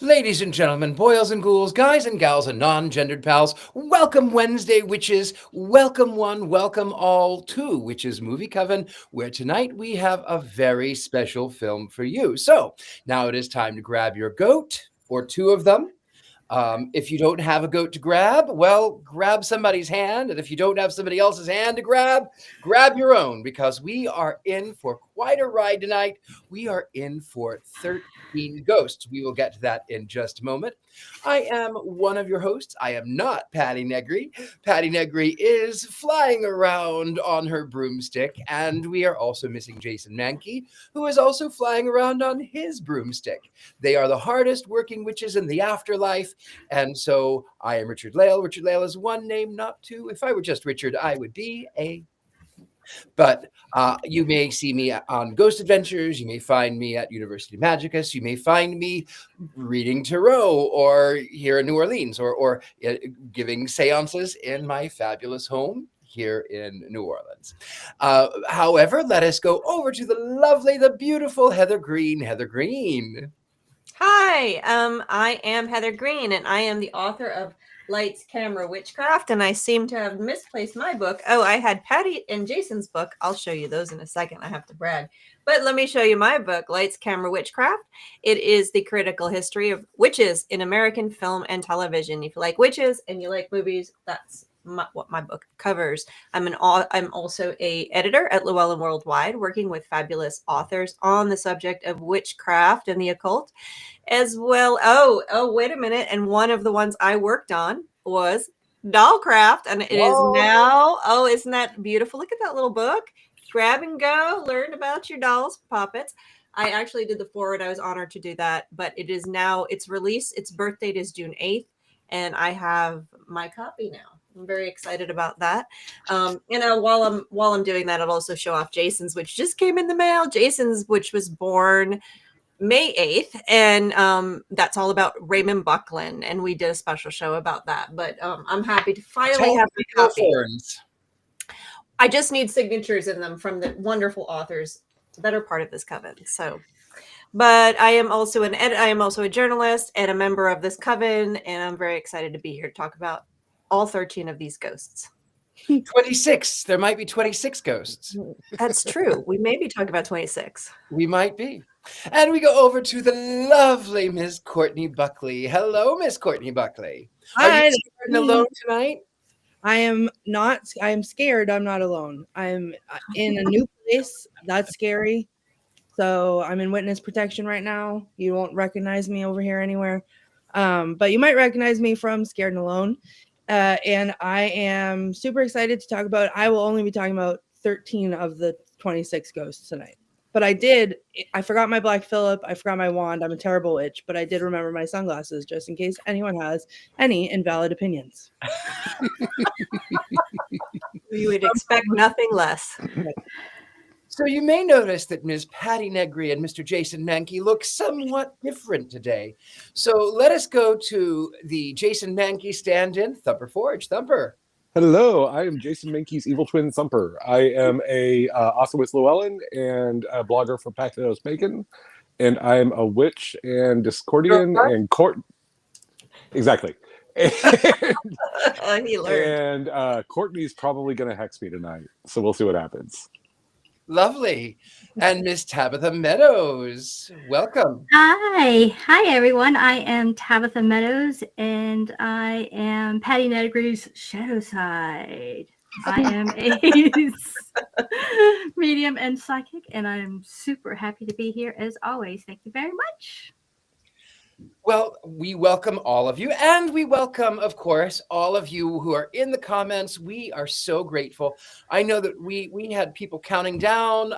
Ladies and gentlemen, boys and ghouls, guys and gals, and non-gendered pals, welcome Wednesday, witches. Welcome one, welcome all to Witches Movie Coven, where tonight we have a very special film for you. So now it is time to grab your goat, or two of them. If you don't have a goat to grab, well, grab somebody's hand. And if you don't have somebody else's hand to grab, grab your own, because we are in for quite a ride tonight. We are in for 13 Ghosts. We will get to that in just a moment. I am one of your hosts. I am not Patty Negri. Patty Negri is flying around on her broomstick, and we are also missing Jason Mankey, who is also flying around on his broomstick. They are the hardest working witches in the afterlife, and so I am Richard-Lael. Richard-Lael is one name, not two. If I were just Richard, I would be a... But you may see me on Ghost Adventures. You may find me at University Magicus. You may find me reading tarot, or here in New Orleans, or giving seances in my fabulous home here in New Orleans. However, let us go over to the lovely, the beautiful Heather Green. Heather Green. Hi, I am Heather Green, and I am the author of Lights, Camera, Witchcraft, and I seem to have misplaced my book. Oh, I had Patty and Jason's book. I'll show you those in a second. I have to brag. But let me show you my book, Lights, Camera, Witchcraft. It is the critical history of witches in American film and television. If you like witches and you like movies, that's what my book covers. I'm also a editor at Llewellyn Worldwide, working with fabulous authors on the subject of witchcraft and the occult, as well. Oh, wait a minute. And one of the ones I worked on was Dollcraft, and it is now. Oh, isn't that beautiful? Look at that little book. Grab and go. Learn about your dolls, puppets. I actually did the forward. I was honored to do that, but it is now. Its release. Its birth date is June 8th, and I have my copy now. I'm very excited about that. While I'm doing that, I'll also show off Jason's, which just came in the mail. Jason's, which was born May 8th, and that's all about Raymond Buckland, and we did a special show about that. But I'm happy to finally have my copy. I just need signatures in them from the wonderful authors that are part of this coven. So, but I am also a journalist and a member of this coven, and I'm very excited to be here to talk about all 13 of these ghosts. 26. There might be 26 ghosts. That's true. We may be talking about 26. We might be. And we go over to the lovely Miss Courtney Buckley. Hello, Miss Courtney Buckley. Hi. Are you scared alone tonight? I am not. I am scared. I'm not alone. I'm in a new place. That's scary. So I'm in witness protection right now. You won't recognize me over here anywhere. But you might recognize me from Scared and Alone. And I am super excited to talk about. I will only be talking about 13 of the 26 ghosts tonight. But I forgot my Black Phillip. I forgot my wand. I'm a terrible witch, but I did remember my sunglasses just in case anyone has any invalid opinions. You would expect nothing less. So you may notice that Ms. Patty Negri and Mr. Jason Mankey look somewhat different today. So let us go to the Jason Mankey stand-in, Thumper Forge. Thumper. Hello, I am Jason Mankey's evil twin Thumper. I am also with Llewellyn and a blogger for Pactos Bacon, and I am a witch and Discordian and court. Exactly. He learned. And Courtney's probably going to hex me tonight, so we'll see what happens. Lovely. And Miss Tabitha Meadows, welcome. Hi everyone. I am Tabitha Meadows, and I am Patty Negri's shadow side. I am a medium and psychic, and I'm super happy to be here as always. Thank you very much. Well, we welcome all of you, and we welcome, of course, all of you who are in the comments. We are so grateful. I know that we had people counting down.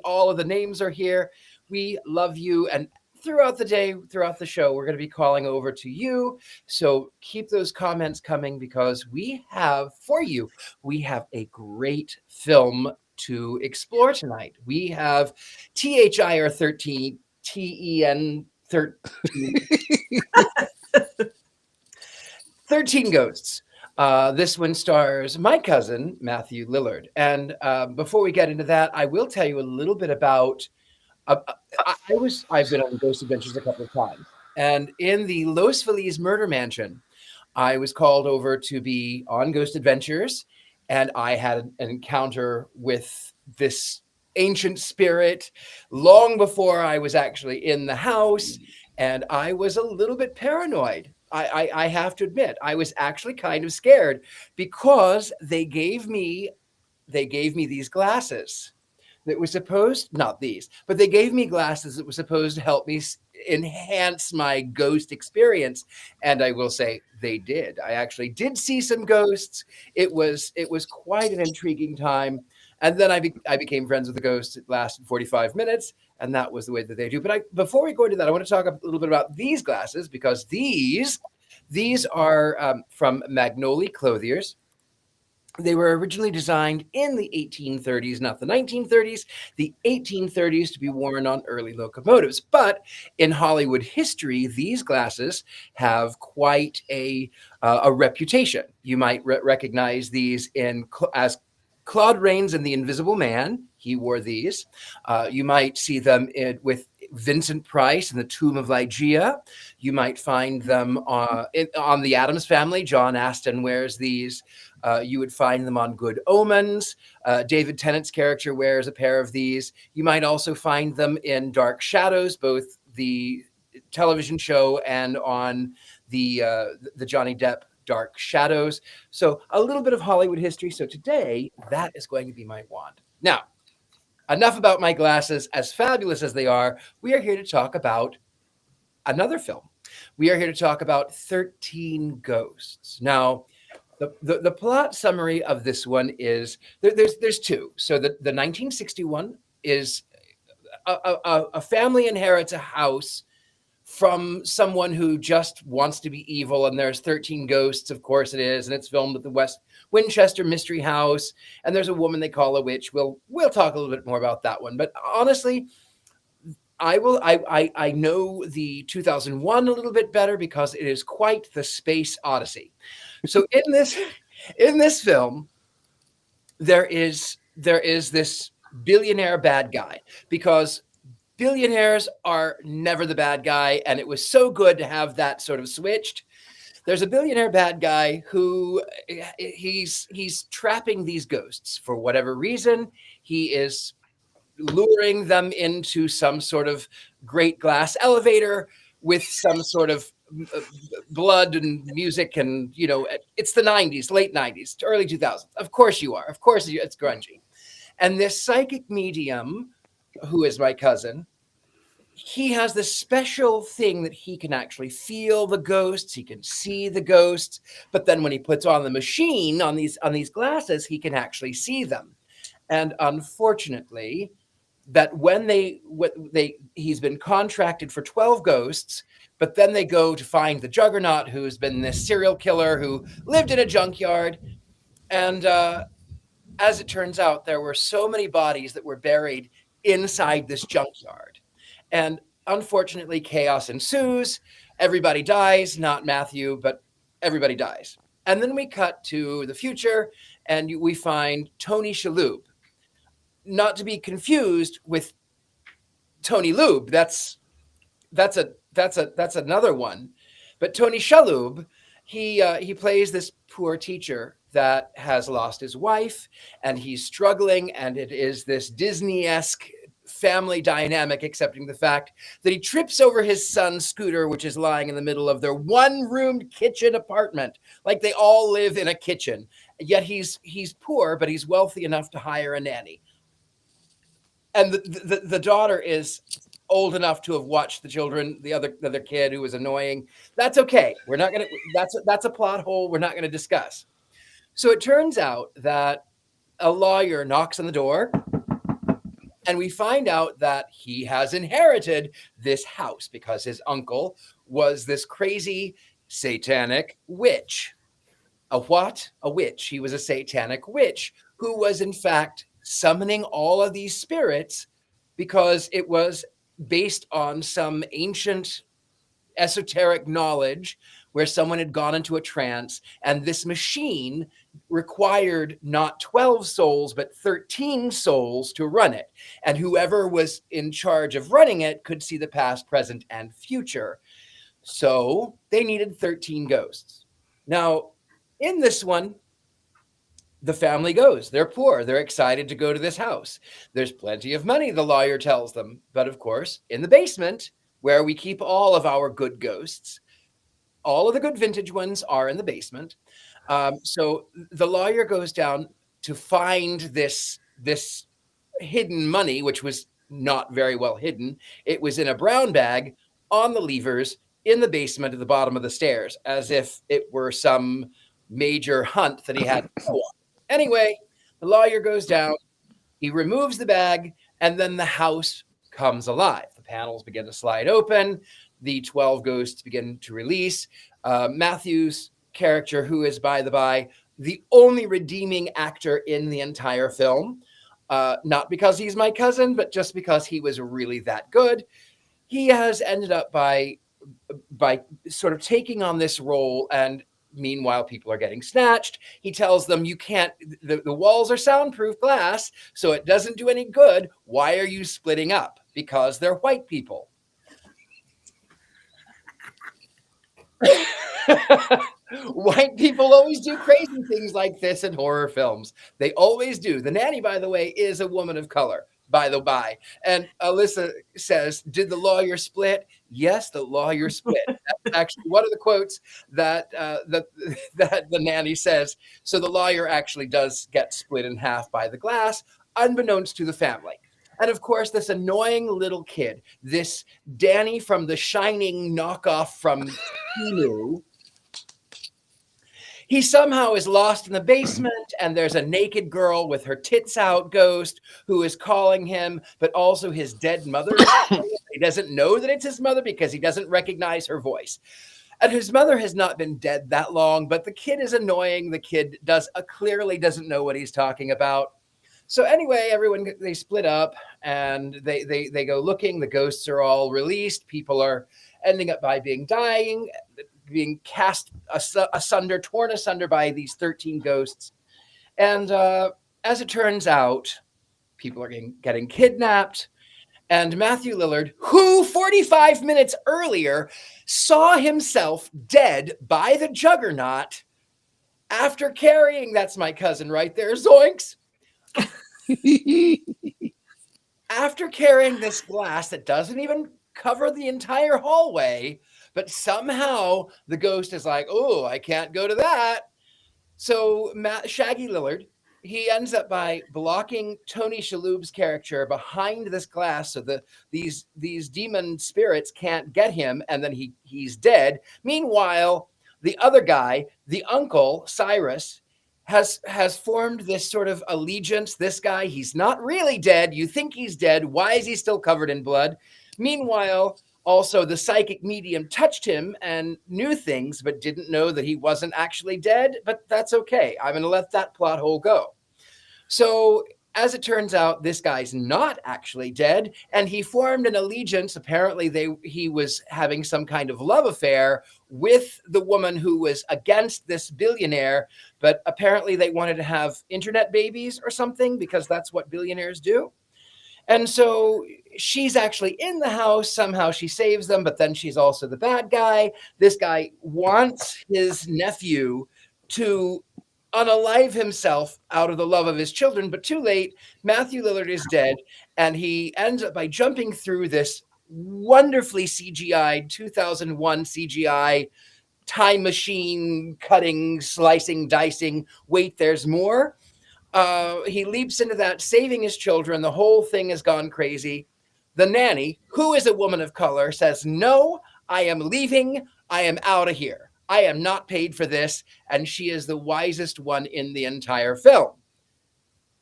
All of the names are here. We love you, and throughout the day, throughout the show, we're going to be calling over to you. So keep those comments coming, because we have a great film to explore tonight. We have Thir13en 13 Ghosts. This one stars my cousin, Matthew Lillard. And before we get into that, I will tell you a little bit about I've been on Ghost Adventures a couple of times. And in the Los Feliz murder mansion, I was called over to be on Ghost Adventures, and I had an encounter with this ancient spirit long before I was actually in the house, and I was a little bit paranoid. I have to admit, I was actually kind of scared because they gave me these glasses that was supposed, not these, but they gave me glasses that were supposed to help me enhance my ghost experience. And I will say they did. I actually did see some ghosts. It was quite an intriguing time. And then I became friends with the ghosts. It lasted 45 minutes, and that was the way that they do. But before we go into that, I want to talk a little bit about these glasses, because these are from Magnolia Clothiers. They were originally designed in the 1830s, not the 1930s, the 1830s, to be worn on early locomotives. But in Hollywood history, these glasses have quite a reputation. You might recognize these as Claude Rains in The Invisible Man. He wore these. You might see them with Vincent Price in The Tomb of Ligeia. You might find them on The Addams Family. John Aston wears these. You would find them on Good Omens. David Tennant's character wears a pair of these. You might also find them in Dark Shadows, both the television show and on the Johnny Depp Dark Shadows. So a little bit of Hollywood history. So today, that is going to be my wand. Now, enough about my glasses. As fabulous as they are, we are here to talk about another film. We are here to talk about 13 Ghosts. Now, the plot summary of this one is there's two. So the 1961 is a family inherits a house from someone who just wants to be evil, and there's 13 ghosts, of course it is, and it's filmed at the Winchester Mystery House, and there's a woman they call a witch. We'll talk a little bit more about that one, but honestly, I know the 2001 a little bit better because it is quite the space odyssey. So in this film, there is this billionaire bad guy, because billionaires are never the bad guy, and it was so good to have that sort of switched. There's a billionaire bad guy who he's trapping these ghosts for whatever reason. He is luring them into some sort of great glass elevator with some sort of blood and music, and it's the 90s, late 90s to early 2000s. Of course you are. Of course it's grungy. And this psychic medium, who is my cousin, he has this special thing that he can actually feel the ghosts, he can see the ghosts, but then when he puts on the machine on these glasses, he can actually see them. And unfortunately, that when he's been contracted for 12 ghosts, but then they go to find the Juggernaut, who's been this serial killer who lived in a junkyard. And as it turns out, there were so many bodies that were buried inside this junkyard. And unfortunately, chaos ensues. Everybody dies, not Matthew, but everybody dies. And then we cut to the future, and we find Tony Shalhoub. Not to be confused with Tony Lube. That's another one. But Tony Shalhoub, he plays this poor teacher that has lost his wife, and he's struggling, and it is this Disney-esque family dynamic, accepting the fact that he trips over his son's scooter, which is lying in the middle of their one-roomed kitchen apartment. Like they all live in a kitchen. Yet he's poor, but he's wealthy enough to hire a nanny. And the daughter is old enough to have watched the children, the other kid who was annoying. That's okay. We're not going to, that's a plot hole we're not going to discuss. So it turns out that a lawyer knocks on the door, and we find out that he has inherited this house because his uncle was this crazy satanic witch. A what? A witch. He was a satanic witch who was in fact summoning all of these spirits because it was based on some ancient esoteric knowledge where someone had gone into a trance, and this machine required not 12 souls, but 13 souls to run it. And whoever was in charge of running it could see the past, present, and future. So they needed 13 ghosts. Now, in this one, the family goes. They're poor. They're excited to go to this house. There's plenty of money, the lawyer tells them. But of course, in the basement, where we keep all of our good ghosts, all of the good vintage ones are in the basement. So the lawyer goes down to find this hidden money, which was not very well hidden. It was in a brown bag on the levers in the basement at the bottom of the stairs, as if it were some major hunt that he had to go on. Anyway, the lawyer goes down, he removes the bag, and then the house comes alive. The panels begin to slide open. The 12 ghosts begin to release. Matthew's character, who is, by the by, the only redeeming actor in the entire film, not because he's my cousin, but just because he was really that good. He has ended up by sort of taking on this role, and meanwhile, people are getting snatched. He tells them, you can't, the walls are soundproof glass, so it doesn't do any good. Why are you splitting up? Because they're white people. White people always do crazy things like this in horror films. They always do. The nanny, by the way, is a woman of color, by the by. And Alyssa says, did the lawyer split? Yes, the lawyer split. That's actually one of the quotes that that the nanny says. So the lawyer actually does get split in half by the glass, unbeknownst to the family. And of course, this annoying little kid, this Danny from The Shining knockoff from Hulu, he somehow is lost in the basement, and there's a naked girl with her tits out ghost who is calling him, but also his dead mother. He doesn't know that it's his mother because he doesn't recognize her voice. And his mother has not been dead that long, but the kid is annoying. The kid clearly doesn't know what he's talking about. So anyway, they split up and they go looking. The ghosts are all released. People are ending up by being cast asunder, torn asunder by these 13 ghosts. And as it turns out, people are getting kidnapped. And Matthew Lillard, who 45 minutes earlier saw himself dead by the Juggernaut after carrying, that's my cousin right there, zoinks. After carrying this glass that doesn't even cover the entire hallway, but somehow the ghost is like, oh, I can't go to that. So Shaggy Lillard, he ends up by blocking Tony Shalhoub's character behind this glass so that these demon spirits can't get him, and then he's dead. Meanwhile, the other guy, the uncle, Cyrus, has formed this sort of allegiance. This guy, he's not really dead. You think he's dead. Why is he still covered in blood? Meanwhile, also the psychic medium touched him and knew things, but didn't know that he wasn't actually dead. But that's okay. I'm going to let that plot hole go. So as it turns out, this guy's not actually dead, and he formed an allegiance. Apparently, he was having some kind of love affair with the woman who was against this billionaire, but apparently they wanted to have internet babies or something because that's what billionaires do. And so she's actually in the house. Somehow she saves them, but then she's also the bad guy. This guy wants his nephew to unalive himself out of the love of his children, but too late. Matthew Lillard is dead, and he ends up by jumping through this wonderfully CGI 2001 CGI time machine, cutting, slicing, dicing. Wait, there's more. He leaps into that, saving his children. The whole thing has gone crazy. The nanny, who is a woman of color, says, no, I am leaving. I am out of here. I am not paid for this. And she is the wisest one in the entire film.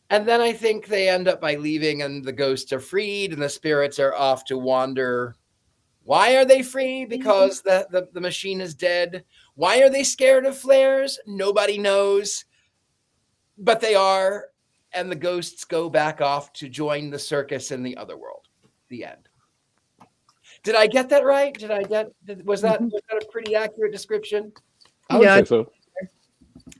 And then I think they end up by leaving, and the ghosts are freed and the spirits are off to wander. Why are they free? Because the machine is dead. Why are they scared of flares? Nobody knows. But they are. And the ghosts go back off to join the circus in the other world. The end. Did I get that right? Was that a pretty accurate description? I would say so.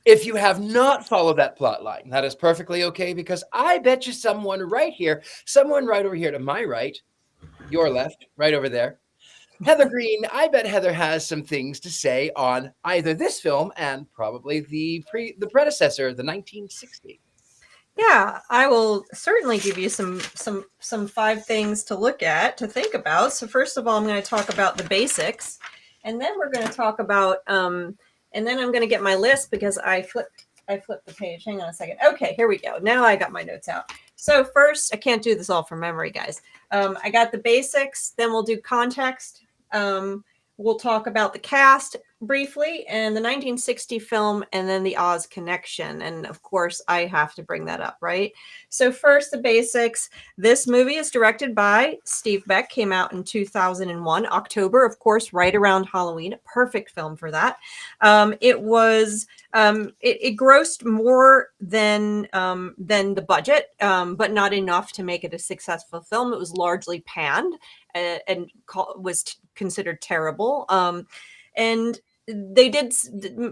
If you have not followed that plot line, that is perfectly okay, because I bet you someone right over here to my right, your left, right over there, Heather Green, I bet Heather has some things to say on either this film and probably the predecessor, the 1960. Yeah, I will certainly give you some 5 things to look at, to think about. So first of all, I'm going to talk about the basics, and then we're going to talk about and then I'm going to get my list because I flipped the page. Hang on a second. Okay, here we go. Now I got my notes out. So first, I can't do this all from memory, guys. I got the basics, then we'll do context. We'll talk about the cast briefly and the 1960 film, and then the Oz connection. And of course, I have to bring that up, right? So first, the basics. This movie is directed by Steve Beck, came out in 2001, October, of course, right around Halloween. A perfect film for that. It grossed more than the budget, but not enough to make it a successful film. It was largely panned and was considered terrible. And they did,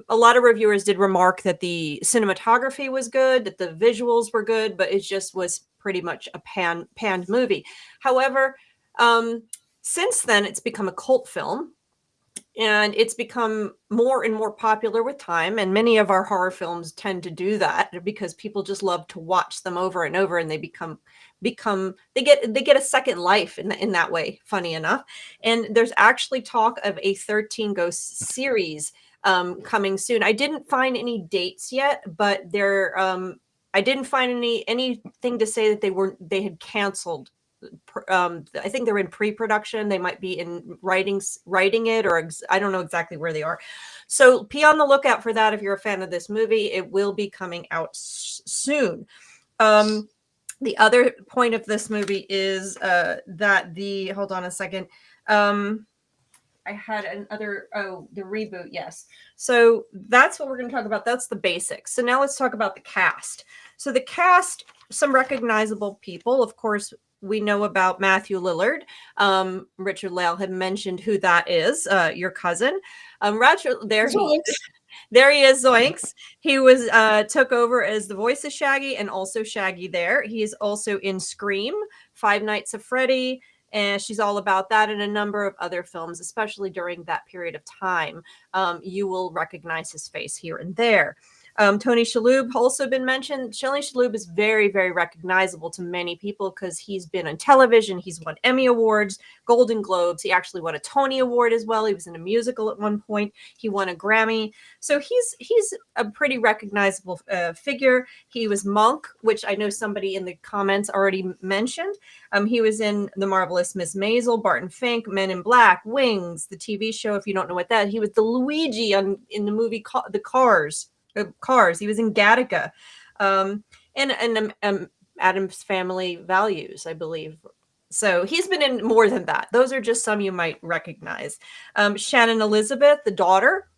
a lot of reviewers did remark that the cinematography was good, that the visuals were good, but it just was pretty much a panned movie. However, since then, it's become a cult film. And it's become more and more popular with time. And many of our horror films tend to do that because people just love to watch them over and over, and they they get a second life in that way, funny enough. And there's actually talk of a 13 Ghosts series coming soon. I didn't find any dates yet, but I didn't find anything to say that they had canceled. I think they're in pre-production. They might be in writing it, or I don't know exactly where they are. So be on the lookout for that if you're a fan of this movie. It will be coming out soon. The other point of this movie is that hold on a second. I had the reboot. Yes. So that's what we're going to talk about. That's the basics. So now let's talk about the cast. So the cast, some recognizable people, of course. We know about Matthew Lillard. Richard-Lael had mentioned who that is, your cousin. There he is, Zoinks. He was took over as the voice of Shaggy, and also Shaggy there. He is also in Scream, Five Nights at Freddy, and She's All About That, and a number of other films, especially during that period of time. You will recognize his face here and there. Tony Shalhoub also been mentioned. Tony Shalhoub is very, very recognizable to many people because he's been on television. He's won Emmy Awards, Golden Globes. He actually won a Tony Award as well. He was in a musical at one point. He won a Grammy. So he's a pretty recognizable figure. He was Monk, which I know somebody in the comments already mentioned. He was in The Marvelous Miss Maisel, Barton Fink, Men in Black, Wings, the TV show. If you don't know what that, he was the Luigi in the movie The Cars. He was in Gattaca, and Addams Family Values, I believe. So he's been in more than that. Those are just some you might recognize. Shannon Elizabeth, the daughter,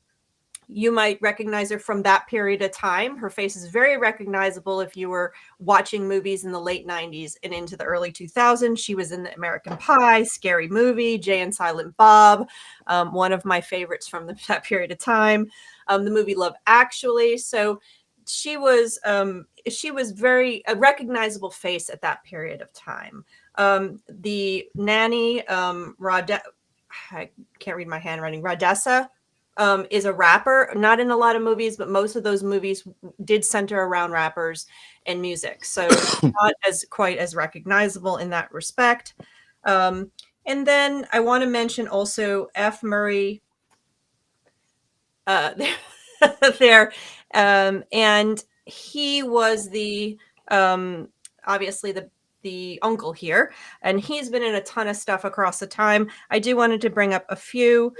you might recognize her from that period of time. Her face is very recognizable if you were watching movies in the late 90s and into the early 2000s. She was in the American Pie, Scary Movie, Jay and Silent Bob, one of my favorites from that period of time. The movie Love Actually. So she was very a recognizable face at that period of time. The nanny, I can't read my handwriting. Radessa is a rapper, not in a lot of movies, but most of those movies did center around rappers and music. So not quite as recognizable in that respect. And then I want to mention also F. Murray there. And he was the obviously the uncle here, and he's been in a ton of stuff across the time. I wanted to bring up a few.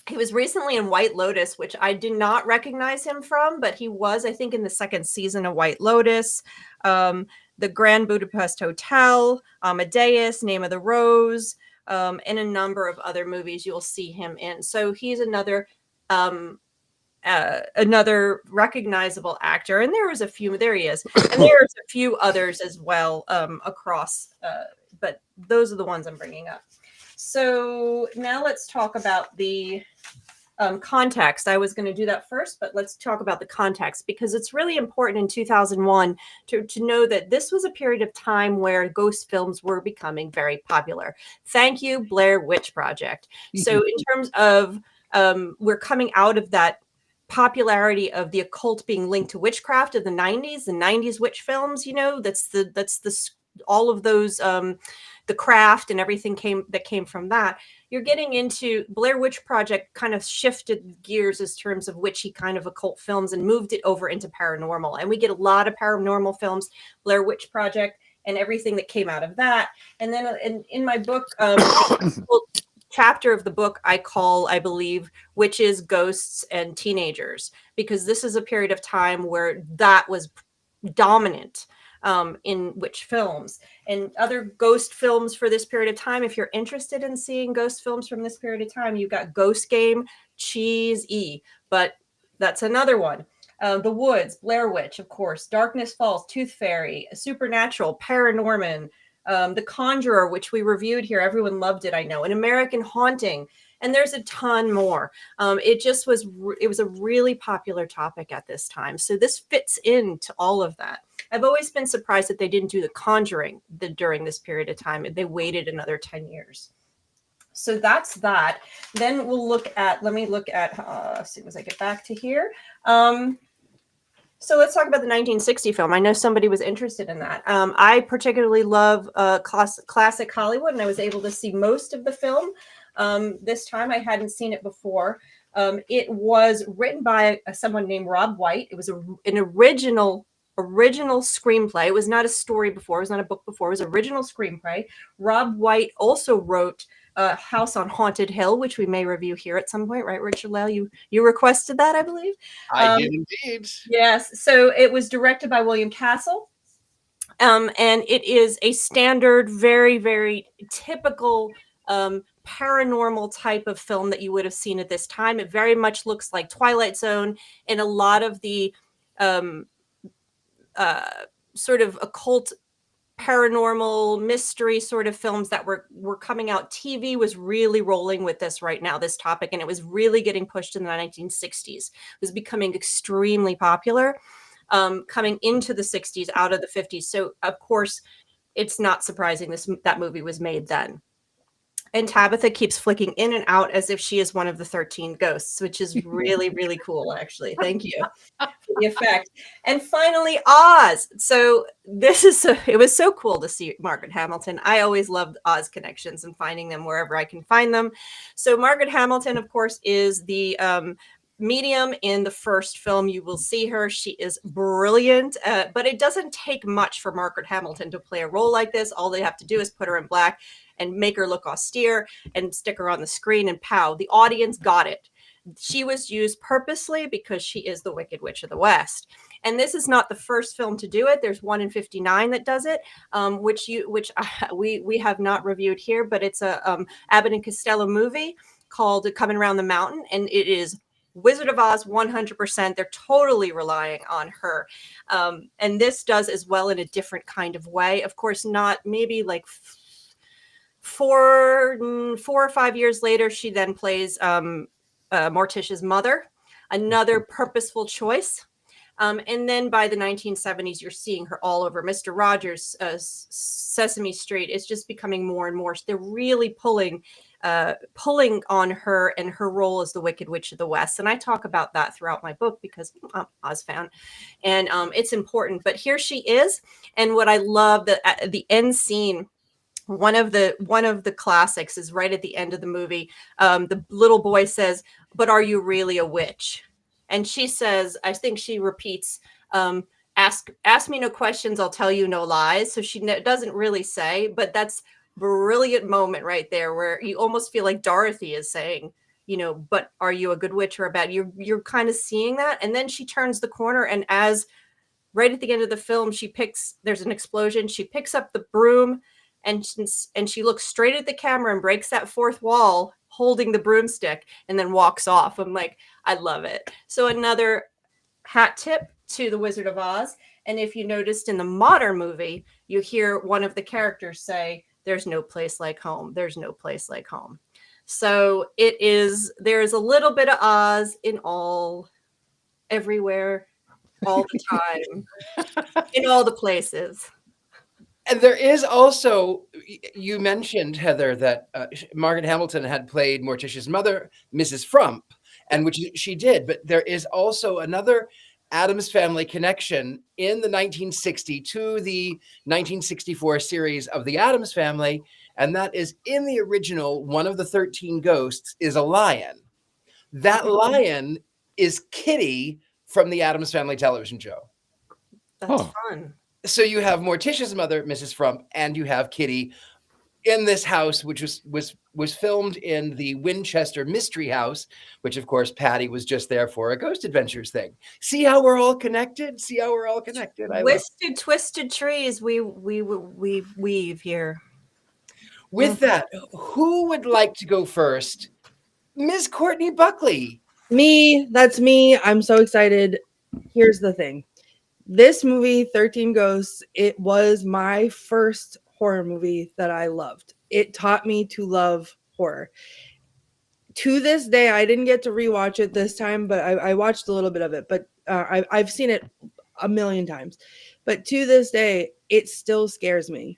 He was recently in White Lotus, which I did not recognize him from, but he was, I think, in the second season of White Lotus, the Grand Budapest Hotel, Amadeus, Name of the Rose, and a number of other movies you'll see him in. So he's another recognizable actor, and there he is, and there's a few others as well across, but those are the ones I'm bringing up. So now let's talk about the context. I was going to do that first, but let's talk about the context, because it's really important in 2001 to know that this was a period of time where ghost films were becoming very popular. Thank you, Blair Witch Project. So in terms of we're coming out of that popularity of the occult being linked to witchcraft of the 90s witch films, that's all of those the craft and everything came from that. You're getting into Blair Witch Project kind of shifted gears as terms of witchy kind of occult films and moved it over into paranormal. And we get a lot of paranormal films, Blair Witch Project and everything that came out of that. And then in my book, chapter of the book I call, I believe, Witches, Ghosts, and Teenagers, because this is a period of time where that was dominant in witch films. And other ghost films for this period of time, if you're interested in seeing ghost films from this period of time, you've got Ghost Game, Cheese-E, but that's another one. The Woods, Blair Witch, of course, Darkness Falls, Tooth Fairy, Supernatural, Paranorman, The Conjurer, which we reviewed here. Everyone loved it, I know. An American Haunting. And there's a ton more. It was a really popular topic at this time. So this fits into all of that. I've always been surprised that they didn't do The Conjuring during this period of time. They waited another 10 years. So that's that. Then we'll let me look at, as soon as I get back to here. So let's talk about the 1960 film. I know somebody was interested in that. I particularly love classic Hollywood, and I was able to see most of the film. This time I hadn't seen it before. It was written by someone named Rob White. It was an original screenplay. It was not a story before. It was not a book before. It was an original screenplay. Rob White also wrote House on Haunted Hill, which we may review here at some point, right, Richard-Lael? You requested that, I believe. I did indeed. Yes. So it was directed by William Castle. And it is a standard, very, very typical paranormal type of film that you would have seen at this time. It very much looks like Twilight Zone and a lot of the sort of occult paranormal mystery sort of films that were coming out. TV was really rolling with this right now, this topic, and it was really getting pushed in the 1960s. It was becoming extremely popular coming into the 60s, out of the 50s. So of course it's not surprising that movie was made then. And Tabitha keeps flicking in and out as if she is one of the 13 ghosts, which is really, really cool, actually. Thank you for the effect. And finally, Oz. So it was so cool to see Margaret Hamilton. I always loved Oz connections and finding them wherever I can find them. So Margaret Hamilton, of course, is the medium in the first film. You will see her. She is brilliant, but it doesn't take much for Margaret Hamilton to play a role like this. All they have to do is put her in black and make her look austere and stick her on the screen, and pow, the audience got it. She was used purposely because she is the Wicked Witch of the West. And this is not the first film to do it. There's one in 59 that does it, which we have not reviewed here, but it's a Abbott and Costello movie called Coming Around the Mountain, and it is Wizard of Oz 100%. They're totally relying on her. And this does as well in a different kind of way. Of course, not maybe like 4 or 5 years later, she then plays Morticia's mother, another purposeful choice. And then by the 1970s, you're seeing her all over Mr. Rogers, Sesame Street. It's just becoming more and more. They're really pulling on her and her role as the Wicked Witch of the West. And I talk about that throughout my book because I'm an Oz fan, and it's important. But here she is. And what I love, the end scene, one of the classics is right at the end of the movie. The little boy says, "But are you really a witch?" And she says, I think she repeats, ask me no questions, I'll tell you no lies. So she doesn't really say, but that's a brilliant moment right there where you almost feel like Dorothy is saying, but are you a good witch or a bad? You're kind of seeing that. And then she turns the corner, and as right at the end of the film, there's an explosion. She picks up the broom and she looks straight at the camera and breaks that fourth wall holding the broomstick and then walks off. I'm like, I love it. So another hat tip to the Wizard of Oz. And if you noticed in the modern movie, you hear one of the characters say, "There's no place like home. There's no place like home." So there is a little bit of Oz in everywhere, all the time, in all the places. And there is also, you mentioned, Heather, that Margaret Hamilton had played Morticia's mother, Mrs. Frump, and which she did. But there is also another Addams Family connection in the 1960 to the 1964 series of the Addams Family, and that is in the original, one of the 13 ghosts is a lion. That lion is Kitty from the Addams Family television show. That's fun. So you have Morticia's mother, Mrs. Frump, and you have Kitty in this house, which was filmed in the Winchester Mystery House, which of course Patty was just there for a Ghost Adventures thing. See how we're all connected? Twisted trees we weave here. With that, who would like to go first? Ms. Courtney Buckley. Me, that's me. I'm so excited. Here's the thing. This movie, 13 Ghosts, it was my first horror movie that I loved. It taught me to love horror. To this day, I didn't get to rewatch it this time, but I watched a little bit of it. But I've seen it a million times. But to this day, it still scares me.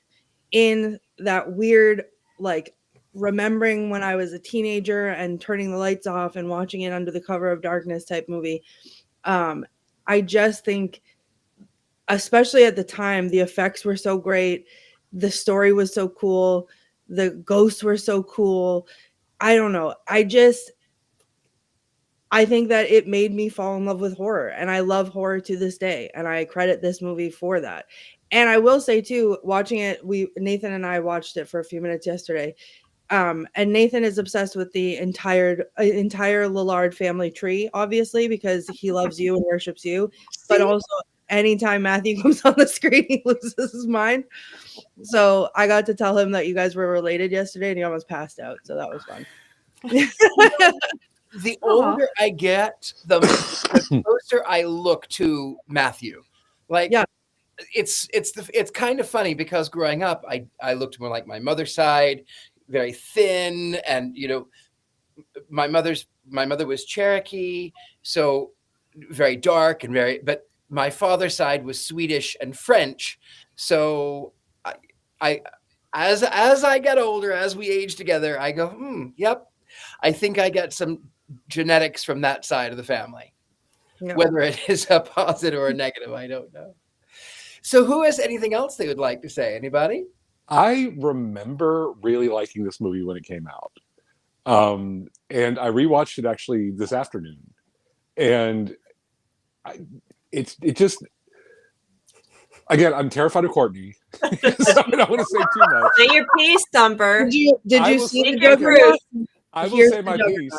In that weird, like, remembering when I was a teenager and turning the lights off and watching it under the cover of darkness type movie. I just think, especially at the time, the effects were so great. The story was so cool. The ghosts were so cool. I don't know. I think that it made me fall in love with horror, and I love horror to this day. And I credit this movie for that. And I will say too, watching it, Nathan and I watched it for a few minutes yesterday. And Nathan is obsessed with the entire Lillard family tree, obviously, because he loves you and worships you. But also, anytime Matthew comes on the screen, he loses his mind. So I got to tell him that you guys were related yesterday, and he almost passed out. So that was fun. The older I get, the closer I look to Matthew. Like, yeah. It's kind of funny because growing up, I looked more like my mother's side, very thin, and my mother was Cherokee, so very dark and but my father's side was Swedish and French. So I as I get older, as we age together, I go, yep, I think I get some genetics from that side of the family. No. Whether it is a positive or a negative, I don't know. So who has anything else they would like to say? Anybody? I remember really liking this movie when it came out. And I rewatched it actually this afternoon. And it just, again, I'm terrified of Courtney. So I don't want to say too much. Say your piece, Thumper. Did you see the Joker? I will say my piece.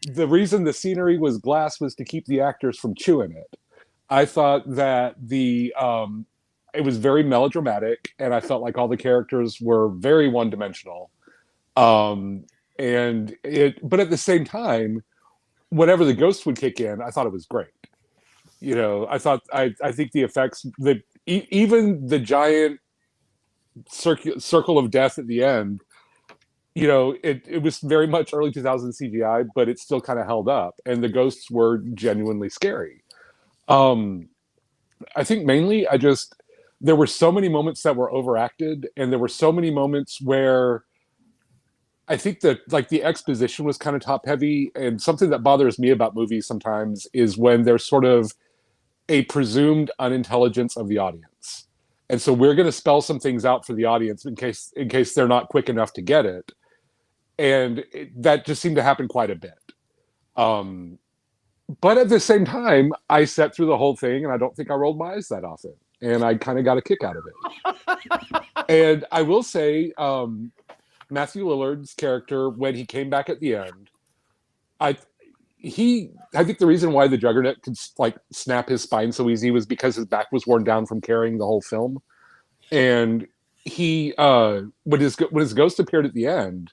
The reason the scenery was glass was to keep the actors from chewing it. I thought that it was very melodramatic, and I felt like all the characters were very one-dimensional. But at the same time, whenever the ghosts would kick in, I thought it was great. I think the effects, even the giant circle of death at the end, it was very much early 2000s CGI, but it still kind of held up, and the ghosts were genuinely scary. I think mainly there were so many moments that were overacted, and there were so many moments where I think that like the exposition was kind of top heavy. And something that bothers me about movies sometimes is when there's sort of a presumed unintelligence of the audience. And so we're going to spell some things out for the audience in case they're not quick enough to get it. And that just seemed to happen quite a bit. But at the same time, I sat through the whole thing, and I don't think I rolled my eyes that often. And I kind of got a kick out of it. And I will say, Matthew Lillard's character, when he came back at the end, I think the reason why the Juggernaut could like snap his spine so easy was because his back was worn down from carrying the whole film. And he, when his ghost appeared at the end,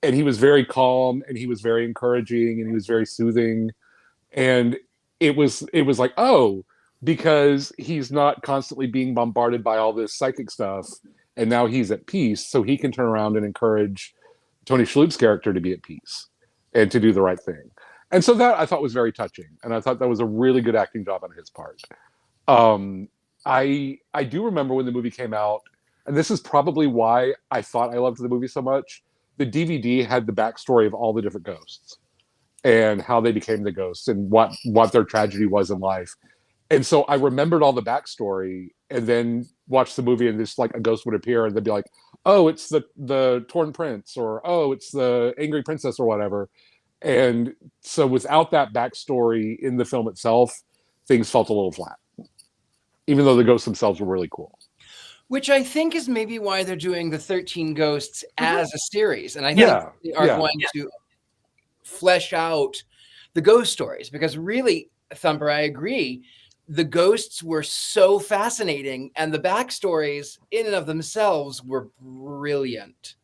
and he was very calm, and he was very encouraging, and he was very soothing, and it was like, oh, because he's not constantly being bombarded by all this psychic stuff, and now he's at peace, so he can turn around and encourage Tony Shalhoub's character to be at peace and to do the right thing. And so that I thought was very touching, and I thought that was a really good acting job on his part. I do remember when the movie came out, and this is probably why I thought I loved the movie so much. The DVD had the backstory of all the different ghosts and how they became the ghosts and what their tragedy was in life. And so I remembered all the backstory, and then watched the movie, and just like a ghost would appear, and they'd be like, "Oh, it's the torn prince," or "Oh, it's the angry princess," or whatever. And so without that backstory in the film itself, things felt a little flat, even though the ghosts themselves were really cool. Which I think is maybe why they're doing the 13 Ghosts as a series. And I think they are going to flesh out the ghost stories, because really, Thumper, I agree, the ghosts were so fascinating, and the backstories in and of themselves were brilliant.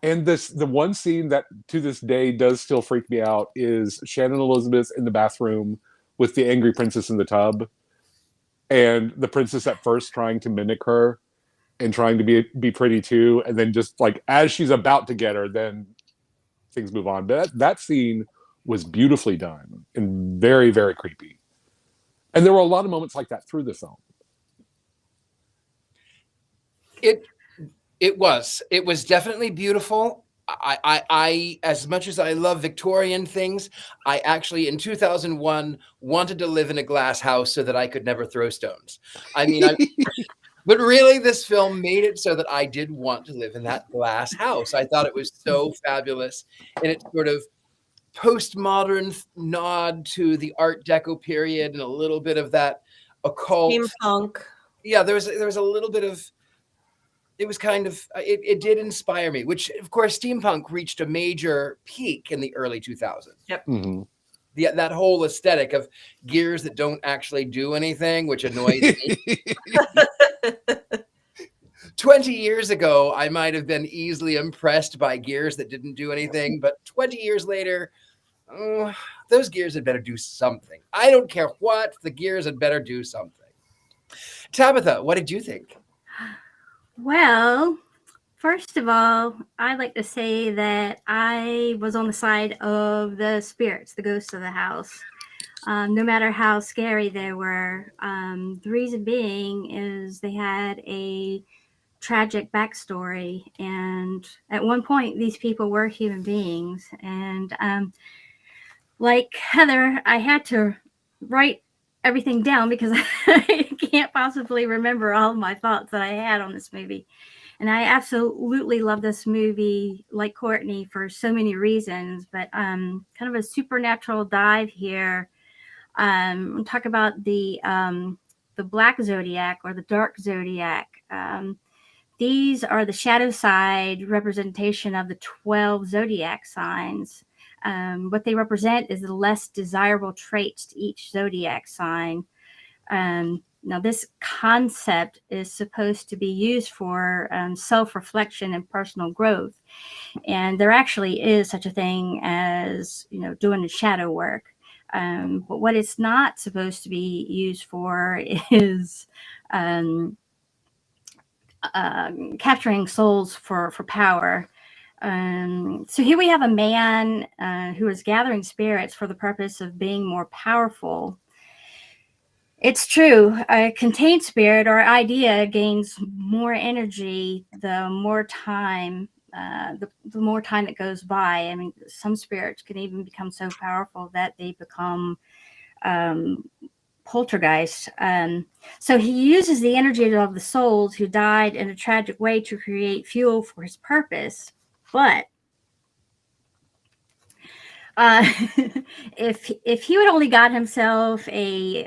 And the one scene that to this day does still freak me out is Shannon Elizabeth in the bathroom with the angry princess in the tub, and the princess at first trying to mimic her and trying to be pretty too, and then just like as she's about to get her, then things move on. But that scene was beautifully done and very, very creepy. And there were a lot of moments like that through the film. It was definitely beautiful. I as much as I love Victorian things, I actually in 2001 wanted to live in a glass house so that I could never throw stones. I mean, but really this film made it so that I did want to live in that glass house. I thought it was so fabulous, and it's sort of postmodern nod to the Art Deco period and a little bit of that occult steampunk. Yeah, there was a little bit of. It was kind of, it did inspire me, which of course steampunk reached a major peak in the early 2000s. Yep. Mm-hmm. That whole aesthetic of gears that don't actually do anything, which annoys me. 20 years ago, I might have been easily impressed by gears that didn't do anything, but 20 years later, those gears had better do something. I don't care what, the gears had better do something. Tabitha, what did you think? Well, first of all, I'd like to say that I was on the side of the spirits, the ghosts of the house. No matter how scary they were. The reason being is they had a tragic backstory, and at one point these people were human beings. And like Heather, I had to write everything down because I can't possibly remember all of my thoughts that I had on this movie. And I absolutely love this movie, like Courtney, for so many reasons, but kind of a supernatural dive here. We'll talk about the black zodiac or the dark zodiac. These are the shadow side representation of the 12 zodiac signs. What they represent is the less desirable traits to each zodiac sign. Now, this concept is supposed to be used for self-reflection and personal growth. And there actually is such a thing as, doing the shadow work. But what it's not supposed to be used for is capturing souls for power. So here we have a man who is gathering spirits for the purpose of being more powerful. It's true. A contained spirit or idea gains more energy the more time the more time that goes by. I mean, some spirits can even become so powerful that they become poltergeist. So he uses the energy of the souls who died in a tragic way to create fuel for his purpose. But if he would only got himself a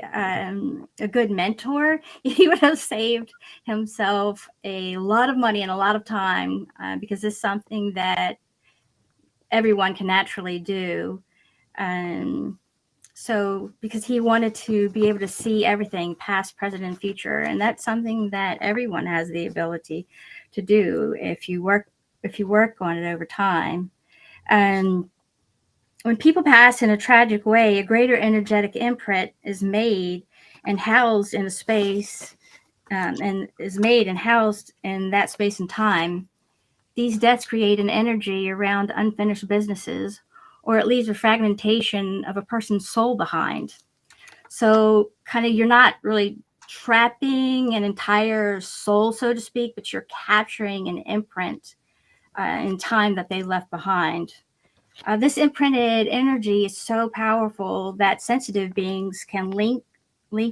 good mentor, he would have saved himself a lot of money and a lot of time, because it's something that everyone can naturally do. So because he wanted to be able to see everything past, present, and future, and that's something that everyone has the ability to do if you work on it over time. And when people pass in a tragic way, a greater energetic imprint is made and housed in a space, and is made and housed in that space and time. these deaths create an energy around unfinished businesses, or it leaves a fragmentation of a person's soul behind. So kind of you're not really trapping an entire soul, so to speak, but you're capturing an imprint in time that they left behind. This imprinted energy is so powerful that sensitive beings can link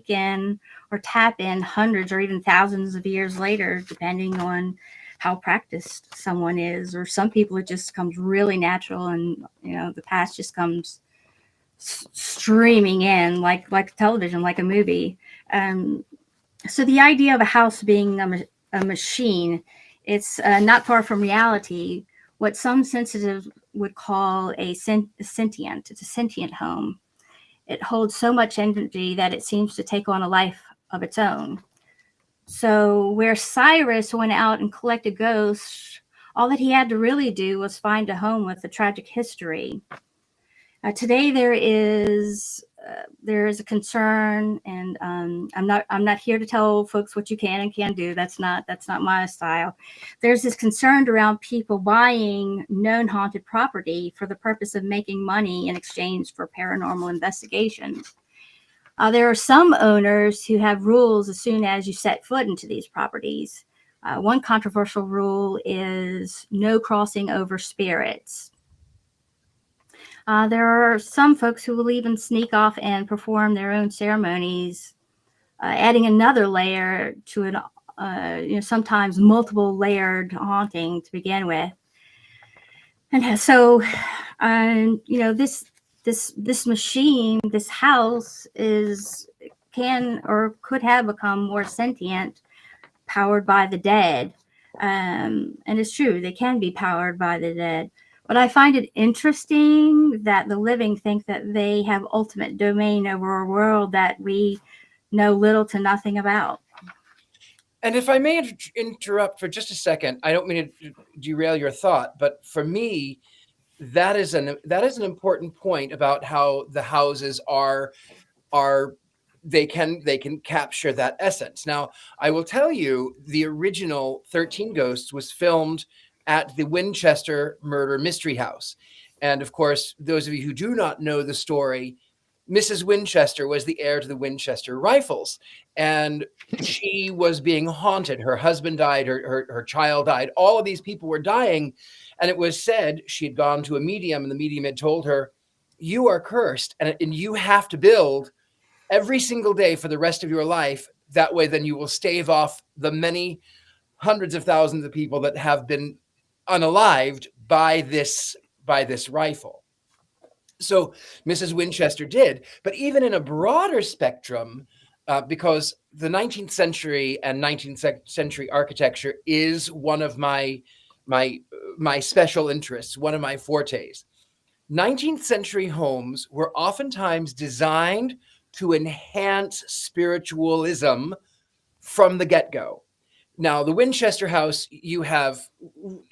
in or tap in hundreds or even thousands of years later, depending on how practiced someone is. Or some people, it just comes really natural, and the past just comes streaming in like television, like a movie. So the idea of a house being a machine, it's not far from reality. What some sensitive would call a sentient. It's a sentient home. It holds so much energy that it seems to take on a life of its own. So where Cyrus went out and collected ghosts, all that he had to really do was find a home with a tragic history. Today there is a concern, and I'm not here to tell folks what you can and can't do. That's not my style. There's this concern around people buying known haunted property for the purpose of making money in exchange for paranormal investigations. There are some owners who have rules as soon as you set foot into these properties. One controversial rule is no crossing over spirits. There are some folks who will even sneak off and perform their own ceremonies, adding another layer to it, sometimes multiple layered haunting to begin with. And so, this machine, this house can or could have become more sentient, powered by the dead. And it's true, they can be powered by the dead. But I find it interesting that the living think that they have ultimate domain over a world that we know little to nothing about. And if I may interrupt for just a second, I don't mean to derail your thought, but for me, that is an important point about how the houses are they can capture that essence. Now, I will tell you, the original 13 Ghosts was filmed at the Winchester Murder Mystery House. And of course, those of you who do not know the story, Mrs. Winchester was the heir to the Winchester rifles, and she was being haunted. Her husband died, her child died. All of these people were dying. And it was said she had gone to a medium, and the medium had told her, you are cursed, and you have to build every single day for the rest of your life. That way, then you will stave off the many hundreds of thousands of people that have been unalived by this rifle. So Mrs. Winchester did, but even in a broader spectrum, because the 19th century and 19th century architecture is one of my special interests, one of my fortes. 19th century homes were oftentimes designed to enhance spiritualism from the get-go. Now, the Winchester house, you have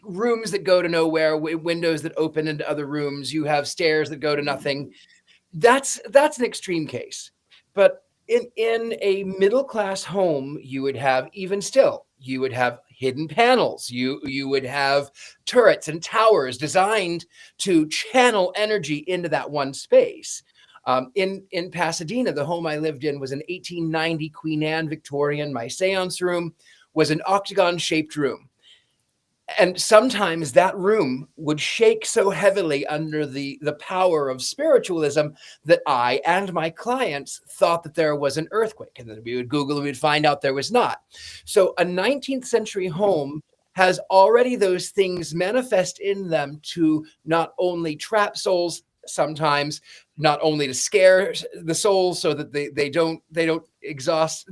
rooms that go to nowhere, windows that open into other rooms. You have stairs that go to nothing. That's an extreme case. But in a middle-class home, you would have, even still, you would have hidden panels. You would have turrets and towers designed to channel energy into that one space. In Pasadena, the home I lived in was an 1890 Queen Anne Victorian. My seance room was an octagon-shaped room. And sometimes that room would shake so heavily under the power of spiritualism that I and my clients thought that there was an earthquake. And then we would Google and we'd find out there was not. So a 19th century home has already those things manifest in them to not only trap souls, sometimes not only to scare the souls so that they don't exhaust.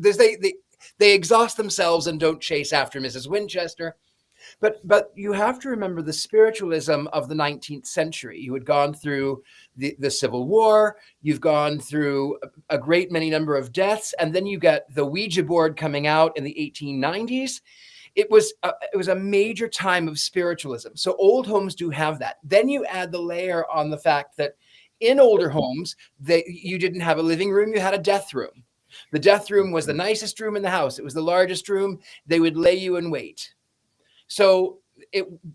They exhaust themselves and don't chase after Mrs. Winchester. But you have to remember the spiritualism of the 19th century. You had gone through the Civil War. You've gone through a great many number of deaths. And then you get the Ouija board coming out in the 1890s. It was a major time of spiritualism. So old homes do have that. Then you add the layer on the fact that in older homes, you didn't have a living room. You had a death room. The death room was the nicest room in the house. It was the largest room. They would lay you in wait. So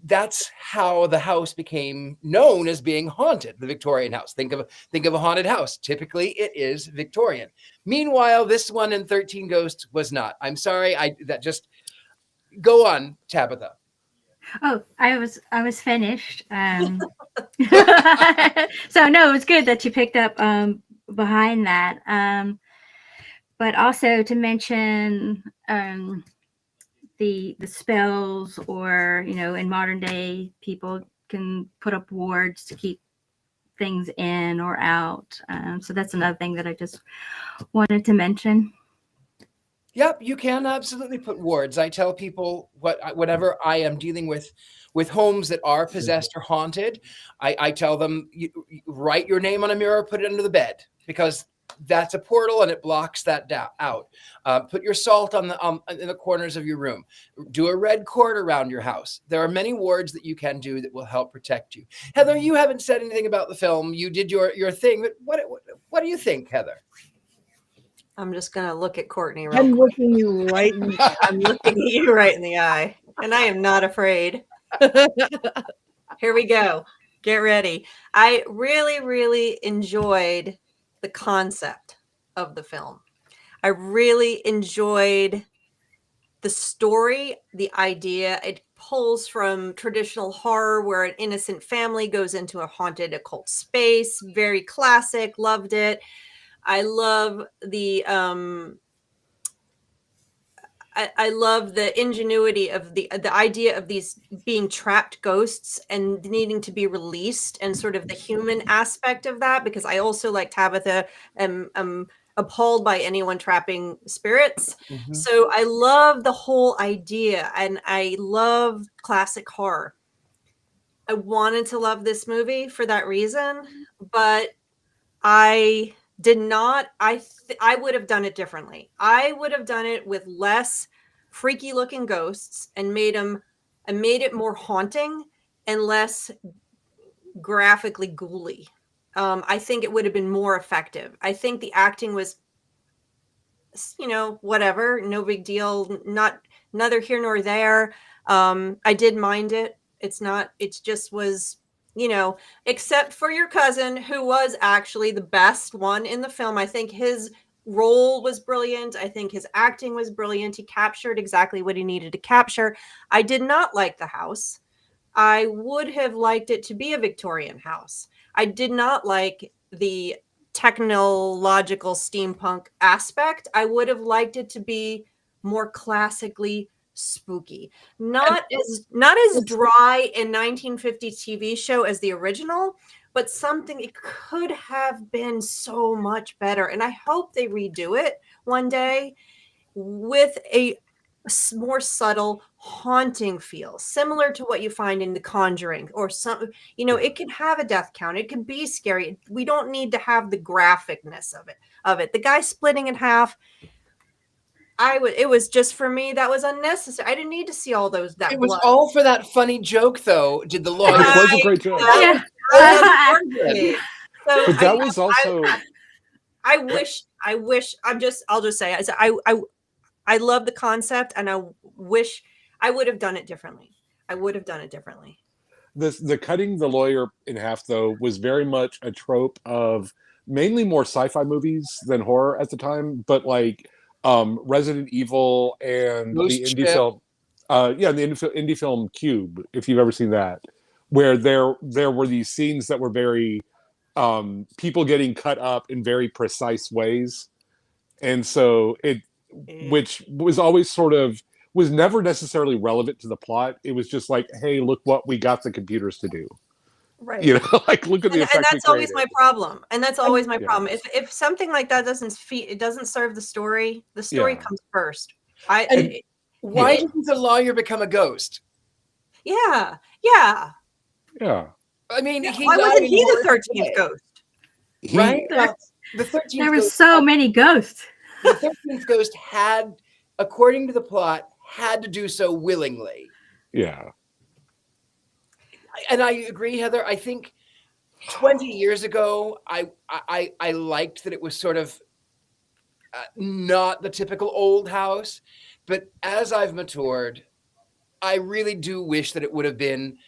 that's how the house became known as being haunted, the Victorian house. Think of a haunted house. Typically, it is Victorian. Meanwhile, this one in 13 Ghosts was not. I'm sorry. Go on, Tabitha. Oh, I was finished. So no, it was good that you picked up behind that. But also to mention the spells, or in modern day, people can put up wards to keep things in or out. So that's another thing that I just wanted to mention. Yep, you can absolutely put wards. I tell people whenever I am dealing with homes that are possessed or haunted, I tell them, write your name on a mirror, put it under the bed, because that's a portal and it blocks that out. Put your salt in the corners of your room. Do a red cord around your house. There are many wards that you can do that will help protect you. Heather, you haven't said anything about the film. You did your thing. But what do you think, Heather? I'm just gonna look at Courtney real I'm quick. looking you right in the eye. I'm looking at you right in the eye, and I am not afraid. Here we go. Get ready. I really, really enjoyed the concept of the film. I really enjoyed the story, the idea. It pulls from traditional horror where an innocent family goes into a haunted occult space. Very classic. Loved it. I love the I love the ingenuity of the idea of these being trapped ghosts and needing to be released, and sort of the human aspect of that, because I also, like Tabitha, am appalled by anyone trapping spirits. Mhm. So I love the whole idea, and I love classic horror. I wanted to love this movie for that reason, but I did not. I would have done it differently. I would have done it with less freaky looking ghosts and made it more haunting and less graphically ghouly. I think it would have been more effective. I think the acting was, whatever, no big deal, not neither here nor there. I did mind it. It just was, except for your cousin, who was actually the best one in the film. I think his role was brilliant. I think his acting was brilliant. He captured exactly what he needed to capture. I did not like the house. I would have liked it to be a Victorian house. I did not like the technological steampunk aspect. I would have liked it to be more classically spooky, not as dry and 1950s TV show as the original, but something. It could have been so much better, and I hope they redo it one day with a more subtle haunting feel, similar to what you find in The Conjuring, or some, it can have a death count, it can be scary. We don't need to have the graphicness of it. The guy splitting in half, it was just, for me, that was unnecessary. I didn't need to see all those. That It was blood. all for that funny joke, thoe. Did the lawyer? It was a great joke. Yeah. So But that was also. I wish. I'll just say, I love the concept, and I wish I would have done it differently. The cutting the lawyer in half, though, was very much a trope of mainly more sci-fi movies than horror at the time, but like Resident Evil and Ghost the indie Ship. film, the indie film Cube, if you've ever seen that, where there were these scenes that were very people getting cut up in very precise ways, and so which was always sort of, was never necessarily relevant to the plot. It was just like, hey, look what we got the computers to do. Right. Like, look at the effect. And that's we always my created. problem. And that's always my Yeah. problem. If something like that it doesn't serve the story Yeah. comes first. Why didn't the lawyer become a ghost? Yeah. Yeah. I mean, Why wasn't he the 13th ghost? Right? There- The 13th There were ghost. so many ghosts. The 13th ghost had, according to the plot, had to do so willingly. Yeah. And I agree, Heather. I think 20 years ago, I liked that it was sort of not the typical old house. But as I've matured, I really do wish that it would have been.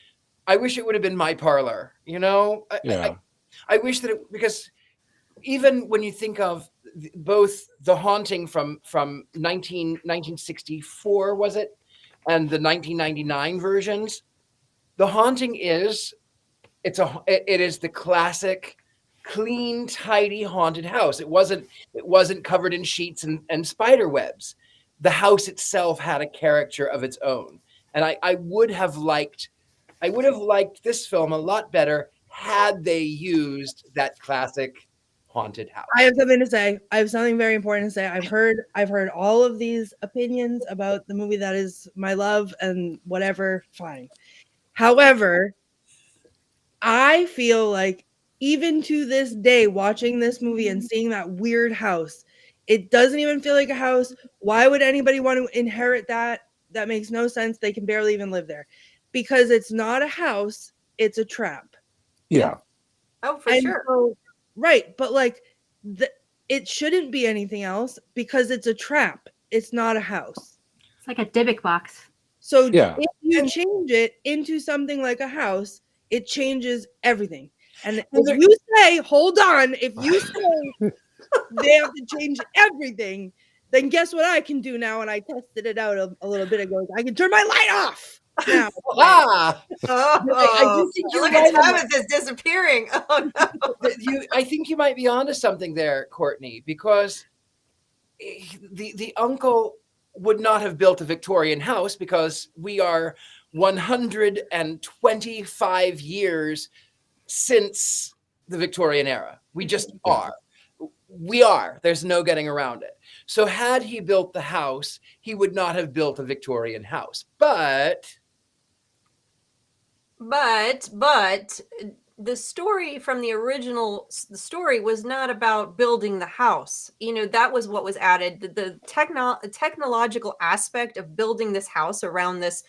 I wish it would have been My Parlor. You know, I wish that it, because even when you think of both The Haunting from 1964, was it, and the 1999 versions, The Haunting is it is the classic clean, tidy haunted house. It wasn't covered in sheets and spider webs. The house itself had a character of its own, and I would have liked this film a lot better had they used that classic haunted house. I have something to say. I have something very important to say. I've heard all of these opinions about the movie that is my love and whatever. Fine. However, I feel like even to this day, watching this movie and seeing that weird house, it doesn't even feel like a house. Why would anybody want to inherit that? That makes no sense. They can barely even live there because it's not a house. It's a trap. Yeah. Oh, for sure. So, right. But like it shouldn't be anything else because it's a trap. It's not a house. It's like a Dybbuk box. So if you change it into something like a house, it changes everything. And if you say, hold on, if you say they have to change everything, then guess what I can do now? And I tested it out a little bit ago. I can turn my light off now. I do think look at Travis is disappearing. Oh no. I think you might be onto something there, Courtney, because the uncle would not have built a Victorian house because we are 125 years since the Victorian era. We just are. We are. There's no getting around it. So had he built the house, he would not have built a Victorian house. But the story from the original, the story was not about building the house. You know, that was what was added. The technological aspect of building this house around this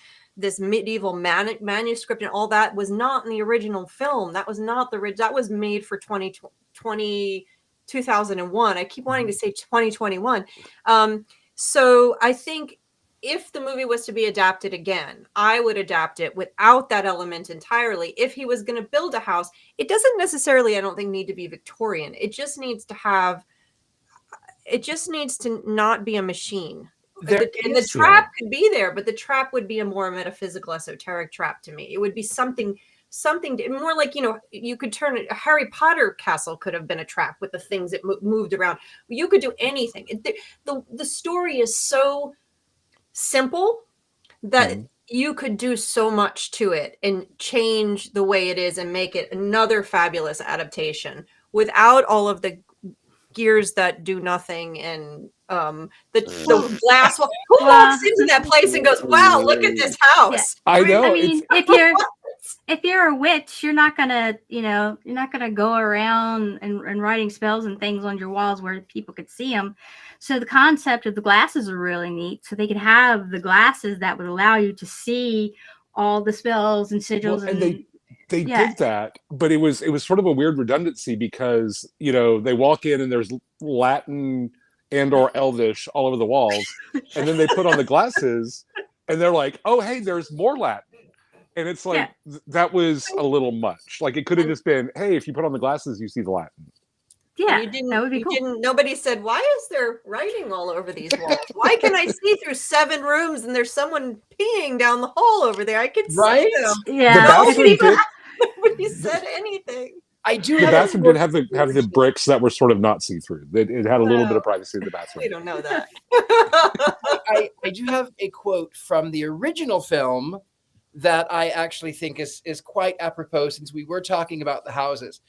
medieval manuscript and all that was not in the original film. That was not that was made for 2001. I keep wanting to say 2021. So I think if the movie was to be adapted again, I would adapt it without that element entirely. If he was going to build a house, it doesn't necessarily, I don't think, need to be Victorian. It just needs to not be a machine. The trap could be there, but the trap would be a more metaphysical, esoteric trap to me. It would be something more like, you know, you could turn a Harry Potter castle could have been a trap with the things that moved around. You could do anything. The story is so simple that you could do so much to it and change the way it is and make it another fabulous adaptation without all of the gears that do nothing and the glass wall. Who walks into that place and goes, wow, look at this house? I know. I mean, if you're a witch, you're not gonna go around and writing spells and things on your walls where people could see them. So the concept of the glasses are really neat. So they could have the glasses that would allow you to see all the spells and sigils. Well, and they did that, but it was sort of a weird redundancy because, you know, they walk in and there's Latin and or Elvish all over the walls, and then they put on the glasses and they're like, oh, hey, there's more Latin. And it's like, that was a little much. Like, it could have just been, hey, if you put on the glasses, you see the Latin. Yeah, that would be cool. Nobody said, why is there writing all over these walls? Why can I see through 7 rooms and there's someone peeing down the hall over there? I could see them. Yeah. Nobody said anything. I do. The bathroom did have the bricks that were sort of not see-through. It had a little bit of privacy in the bathroom. We don't know that. I do have a quote from the original film that I actually think is quite apropos, since we were talking about the houses.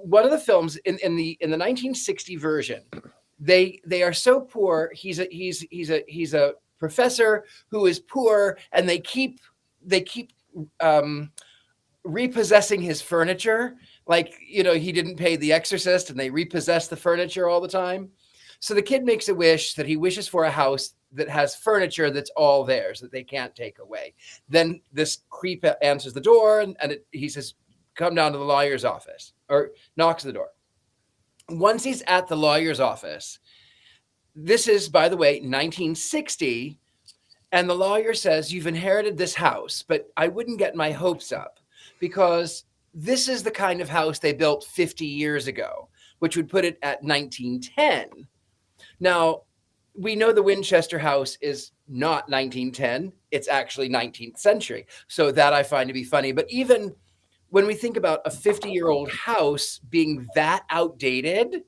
One of the films in the 1960 version, they are so poor. He's a professor who is poor, and they keep repossessing his furniture. Like, you know, he didn't pay the exorcist and they repossess the furniture all the time. So the kid makes a wish that he wishes for a house that has furniture that's all theirs, that they can't take away. Then this creep answers the door and he says, come down to the lawyer's office, or knocks on the door. Once he's at the lawyer's office, this is, by the way, 1960. And the lawyer says, you've inherited this house, but I wouldn't get my hopes up because this is the kind of house they built 50 years ago, which would put it at 1910. Now, we know the Winchester house is not 1910. It's actually 19th century. So that I find to be funny. But even when we think about a 50-year-old house being that outdated,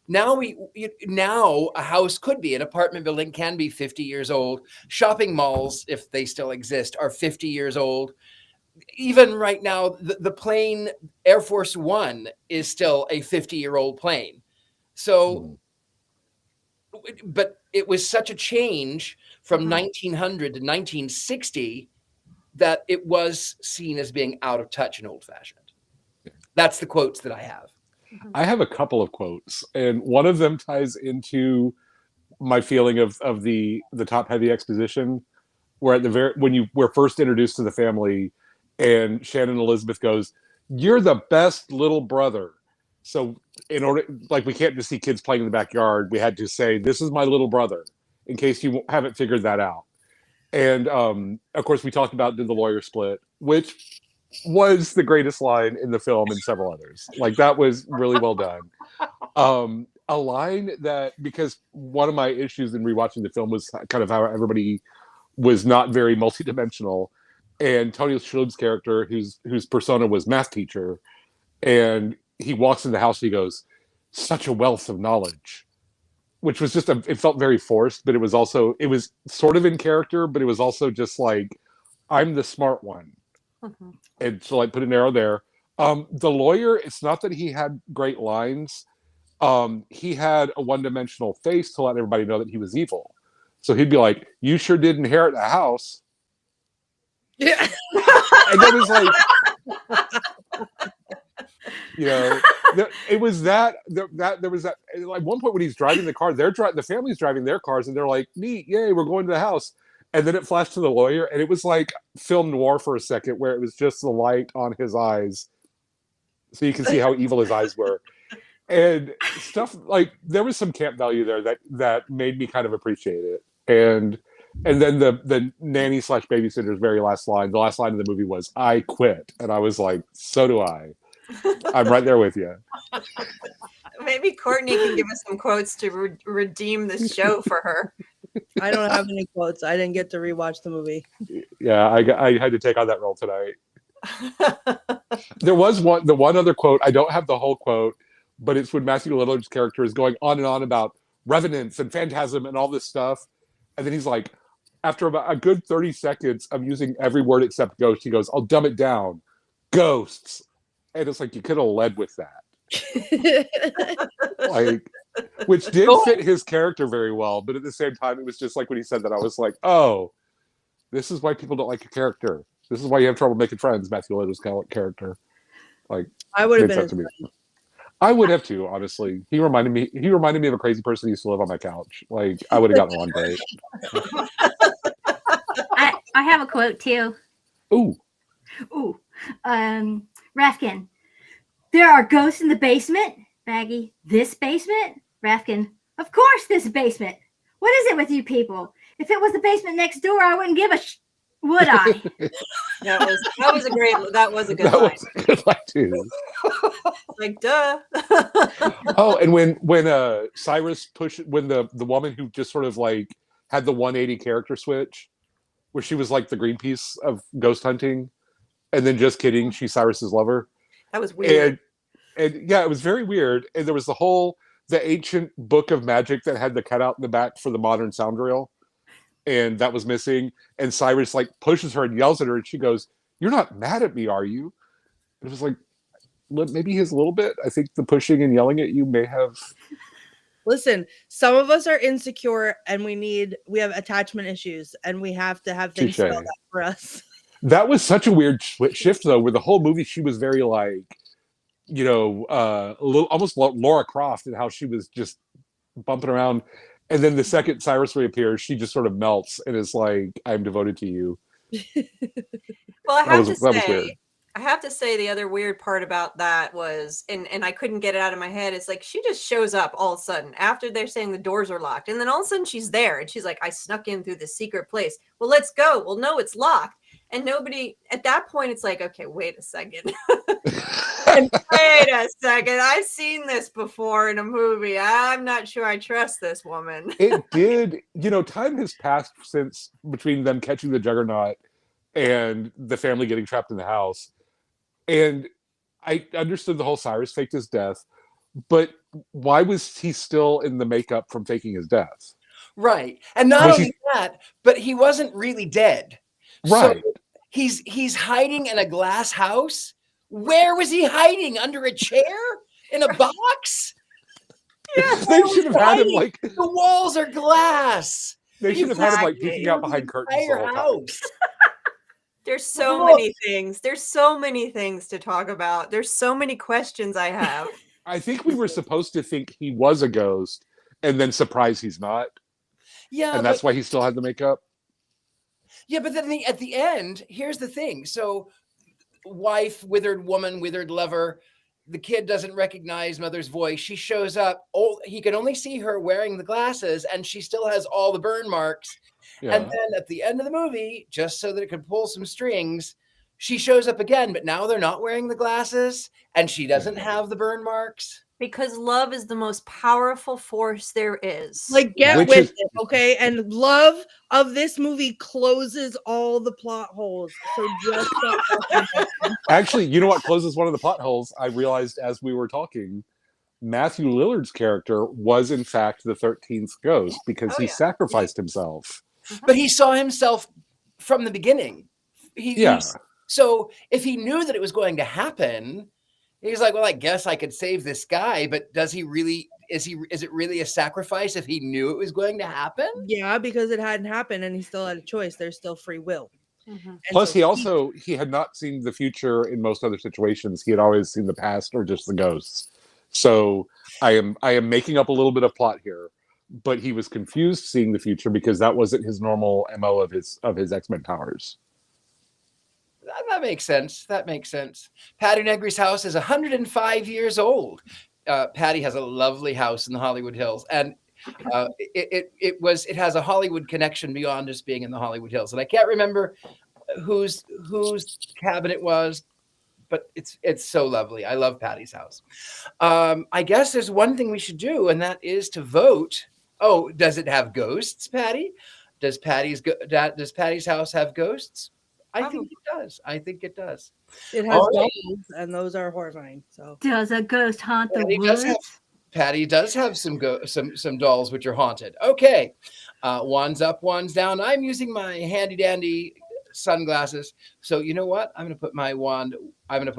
now a house could be, an apartment building can be 50 years old. Shopping malls, if they still exist, are 50 years old. Even right now, the plane Air Force One is still a 50-year-old plane. So, but it was such a change from 1900 to 1960 that it was seen as being out of touch and old-fashioned. That's the quotes that I have. I have a couple of quotes, and one of them ties into my feeling of the top-heavy exposition, where at the when we're first introduced to the family, and Shannon Elizabeth goes, "You're the best little brother." So in order, like, we can't just see kids playing in the backyard. We had to say, "This is my little brother," in case you haven't figured that out. And of course, we talked about "Did the lawyer split," which was the greatest line in the film, and several others. Like, that was really well done. A line that, because one of my issues in rewatching the film was kind of how everybody was not very multidimensional, and Tony Shalhoub's character, whose persona was math teacher, and he walks in the house and he goes, "Such a wealth of knowledge," which was just it felt very forced, but it was sort of in character, but it was also just like, I'm the smart one. And so, like, put an arrow there. The lawyer, it's not that he had great lines. He had a one-dimensional face to let everybody know that he was evil. So he'd be like, "You sure did inherit a house." Yeah. And then it's like, it was that there was that, like, one point when he's driving the car, the family's driving their cars, and they're like, "Neat, yay, we're going to the house." And then it flashed to the lawyer, and it was like film noir for a second, where it was just the light on his eyes, so you can see how evil his eyes were, and stuff like, there was some camp value there that made me kind of appreciate it. And then the nanny / babysitter's very last line, the last line of the movie was, "I quit," and I was like, so do I. I'm right there with you. Maybe Courtney can give us some quotes to redeem this show for her. I don't have any quotes. I didn't get to rewatch the movie. Yeah, I had to take on that role tonight. There was the one other quote. I don't have the whole quote, but it's when Matthew Lillard's character is going on and on about revenants and phantasm and all this stuff, and then he's like, after about a good 30 seconds of using every word except ghost, he goes, "I'll dumb it down, ghosts." And it's like, you could have led with that. Like, which did fit his character very well, but at the same time, it was just like, when he said that, I was like, oh, this is why people don't like a character. This is why you have trouble making friends, Matthew Lillard's character. Like, I would have been. I would have too, honestly. He reminded me of a crazy person who used to live on my couch. Like, I would have gotten along great. I have a quote too. Ooh. Rafkin, "There are ghosts in the basement." Maggie, "This basement?" Rafkin, "Of course this basement. What is it with you people? If it was the basement next door, I wouldn't give a would I?" That was a good That line. was a good line too. Like, duh. Oh, and when Cyrus when the woman who just sort of like had the 180 character switch, where she was like the Greenpeace of ghost hunting, and then, just kidding, she's Cyrus's lover. That was weird. And yeah, it was very weird. And there was the ancient book of magic that had the cutout in the back for the modern sound reel, and that was missing. And Cyrus like pushes her and yells at her, and she goes, "You're not mad at me, are you?" And it was like, maybe he's a little bit. I think the pushing and yelling at you may have. Listen, some of us are insecure, and we have attachment issues, and we have to have things spelled out for us. That was such a weird shift, though, where the whole movie she was very like, a little almost Laura Croft, and how she was just bumping around, and then the second Cyrus reappears, she just sort of melts and is like, "I'm devoted to you." Well, I have to say, I have to say the other weird part about that was, and I couldn't get it out of my head, it's like she just shows up all of a sudden after they're saying the doors are locked. And then all of a sudden she's there and she's like, I snuck in through the secret place. Well, let's go. Well, no, it's locked. And nobody, at that point, it's like, okay, wait a second. Wait a second. I've seen this before in a movie. I'm not sure I trust this woman. It did, time has passed since between them catching the Juggernaut and the family getting trapped in the house. And I understood the whole Cyrus faked his death, but why was he still in the makeup from faking his death? Right. And not only that, but he wasn't really dead. Right. So he's hiding in a glass house. Where was he hiding? Under a chair? In a box? Yeah, they should have had him like the walls are glass. They should have had him like peeking out behind curtains the whole house. There's so many things. There's so many things to talk about. There's so many questions I have. I think we were supposed to think he was a ghost and then surprise he's not. Yeah. And that's why he still had the makeup. Yeah, but then at the end, here's the thing. So wife, withered woman, withered lover, the kid doesn't recognize mother's voice. She shows up. Oh, he can only see her wearing the glasses and she still has all the burn marks. Yeah. And then at the end of the movie, just so that it could pull some strings, she shows up again, but now they're not wearing the glasses and she doesn't have the burn marks. Because love is the most powerful force there is. Like, get with it, okay? And love of this movie closes all the plot holes. So just actually, you know what closes one of the plot holes? I realized as we were talking, Matthew Lillard's character was in fact the 13th ghost because he sacrificed himself. But he saw himself from the beginning. So if he knew that it was going to happen, he's like, well, I guess I could save this guy, but does he really, is it really a sacrifice if he knew it was going to happen? Yeah, because it hadn't happened and he still had a choice. There's still free will. Mm-hmm. Plus, so he had not seen the future in most other situations. He had always seen the past or just the ghosts. So I am making up a little bit of plot here, but he was confused seeing the future because that wasn't his normal MO of his X-Men powers. That makes sense. Patty Negri's house is 105 years old. Patty has a lovely house in the Hollywood Hills, and it has a Hollywood connection beyond just being in the Hollywood Hills. And I can't remember whose cabin it was, but it's so lovely. I love Patty's house. I guess there's one thing we should do, and that is to vote. Oh, does it have ghosts, Patty? Does Patty's house have ghosts? I think it does. It has dolls, and those are horrifying. So does a ghost haunt the woods? Patty does have some dolls which are haunted. Okay, one's up, one's down. I'm using my handy dandy sunglasses. So you know what? I'm going to put my wand up. I'm going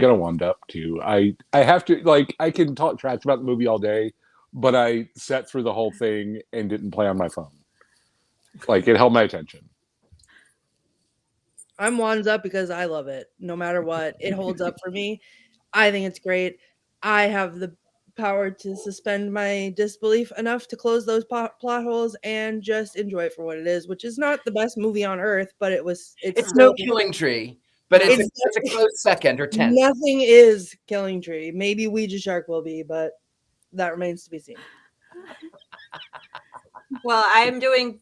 to wand up too. I have to, I can talk trash about the movie all day, but I sat through the whole thing and didn't play on my phone. It held my attention. I'm wands up because I love it. No matter what, it holds up for me. I think it's great. I have the power to suspend my disbelief enough to close those plot holes and just enjoy it for what it is, which is not the best movie on earth, but it's no Killing Tree, but it's a close second or 10th. Nothing is Killing Tree. Maybe Ouija Shark will be, but that remains to be seen. Well, I'm doing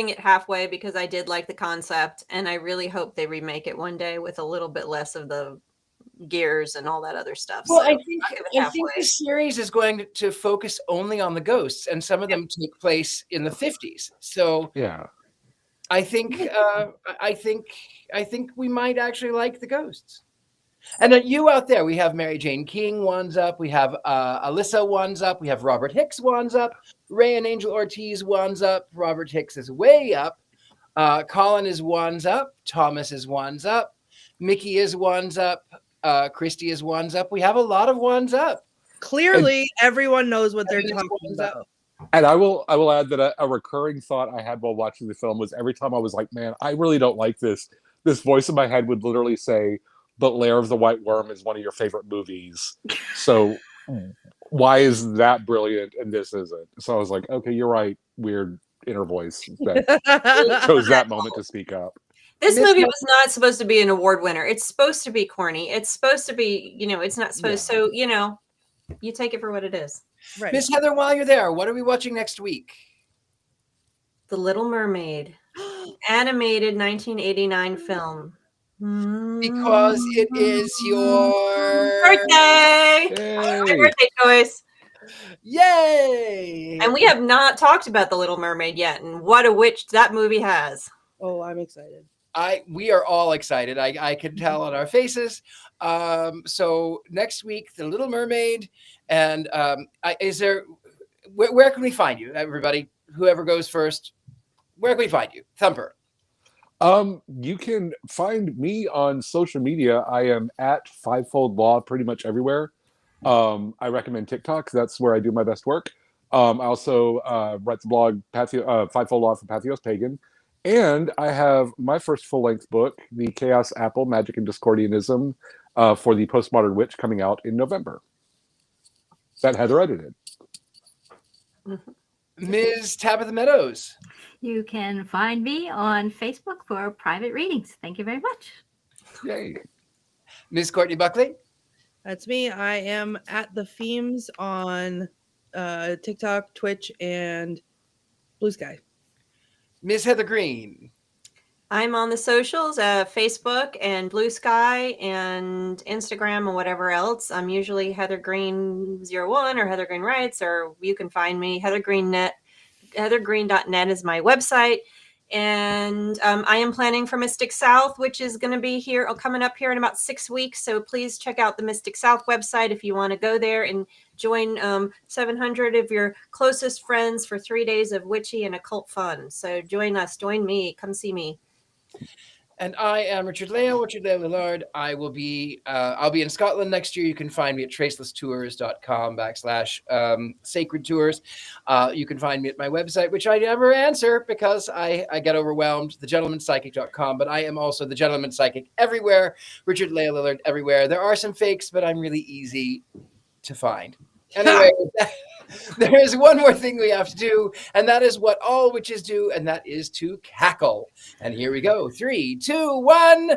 it halfway because I did like the concept, and I really hope they remake it one day with a little bit less of the gears and all that other stuff. Well, so I think the series is going to focus only on the ghosts, and some of them take place in the 50s. So yeah, I think we might actually like the ghosts. And you out there, we have Mary Jane King wands up, we have Alyssa wands up, we have Robert Hicks wands up, Ray and Angel Ortiz wands up, Robert Hicks is way up, Colin is wands up, Thomas is wands up, Mickey is wands up, Christy is wands up. We have a lot of wands up. Clearly, everyone knows what they're talking about. And I will add that a recurring thought I had while watching the film was every time I was like, man, I really don't like this voice in my head would literally say, but Lair of the White Worm is one of your favorite movies. So why is that brilliant and this isn't? So I was like, okay, you're right. Weird inner voice that chose that moment to speak up. This Miss movie Heather- was not supposed to be an award winner. It's supposed to be corny. It's supposed to be, it's not supposed. Yeah. So, you take it for what it is. Right. Miss Heather, while you're there, what are we watching next week? The Little Mermaid, animated 1989 film. Because it is your birthday. Yay. My birthday choice. Yay! And we have not talked about The Little Mermaid yet, and what a witch that movie has. Oh, I'm excited. We are all excited. I can tell on our faces. So next week, The Little Mermaid, and where can we find you, everybody? Whoever goes first, where can we find you? Thumper. You can find me on social media. I am at Fivefold Law pretty much everywhere. I recommend TikTok. That's where I do my best work. I also write the blog Fivefold Law for Patheos Pagan. And I have my first full-length book, The Chaos Apple, Magic and Discordianism, for the Postmodern Witch, coming out in November. That Heather edited. Ms. Tabitha Meadows. You can find me on Facebook for private readings. Thank you very much. Yay. Ms. Courtney Buckley. That's me. I am at the Themes on TikTok, Twitch, and Blue Sky. Ms. Heather Green. I'm on the socials, Facebook and Blue Sky and Instagram and whatever else. I'm usually Heather Green 01 or Heather Green Writes, or you can find me HeatherGreen.net. HeatherGreen.net is my website. And I am planning for Mystic South, which is going to be coming up here in about 6 weeks. So please check out the Mystic South website if you want to go there and join 700 of your closest friends for 3 days of witchy and occult fun. So join us, join me, come see me. And I am Richard-Lael and Lillard. I'll be in Scotland next year. You can find me at tracelesstours.com/sacred tours. You can find me at my website, which I never answer because I get overwhelmed, thegentlemanpsychic.com. But I am also the Gentleman Psychic everywhere, Richard-Lael Lillard everywhere. There are some fakes, but I'm really easy to find. Anyway, there is one more thing we have to do, and that is what all witches do, and that is to cackle. And here we go. 3, 2, 1.